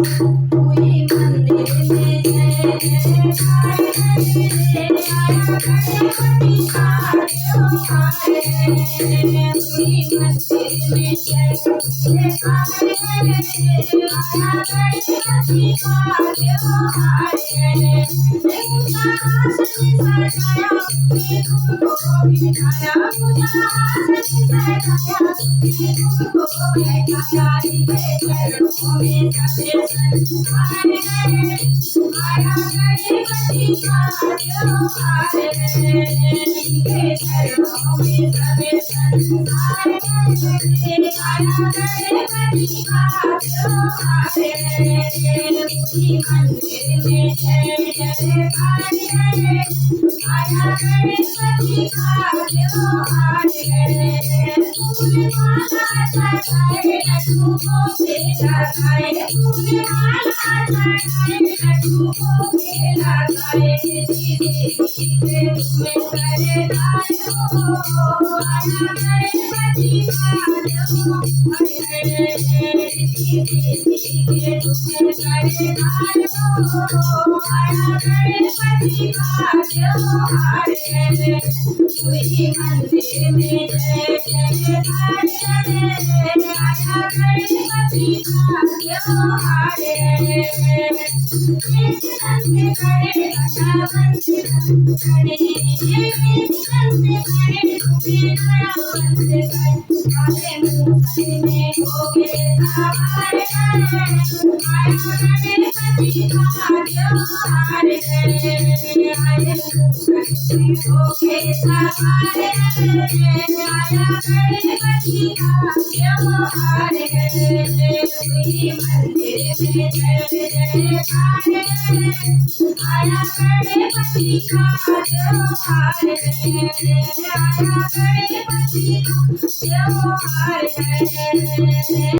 कोई मंदिर में जय जयकार करे रे आया गणपति का त्योहार है। कोई मंदिर में जय जयकार करे रे आया गणपति का त्योहार है। पूजा आसन सजाया उसने धूप को बिठाया, पूजा आसन सजाया उसने धूप को बिठाया, इनके चरणों में सबे संस्कार है, आया गणपति का त्योहार है। इनके चरणों में सबे संस्कार है, आया गणपति का त्योहार है। पूरी मंदिर में जय जयकार है, आया गणपति का त्योहार है। फूल माला चढ़ाए लड्डू से लगाए, फूल माला चढ़ाए लड्डू से लगाए, किसी देवी के तुम्हें सरदार हो, आया गणपति का त्योहार है। किसी देवी के तुम्हें सरदार हो, आया गणपति का त्योहार है। कोई मंदिर में जय जयकार करे, आया गणपति का त्योहार है। एक संग करे गजावंत करे, एक संग करे कुबेरावंत करे, आगे मूसल में होके सवार है, आया गणपति का त्योहार है। आगे मूसल में होके सवार है, आया गणपति का त्योहार है। कोई मंदिर में जय जयकार है, आया गणपति का त्योहार है, आया गणपति का त्योहार है।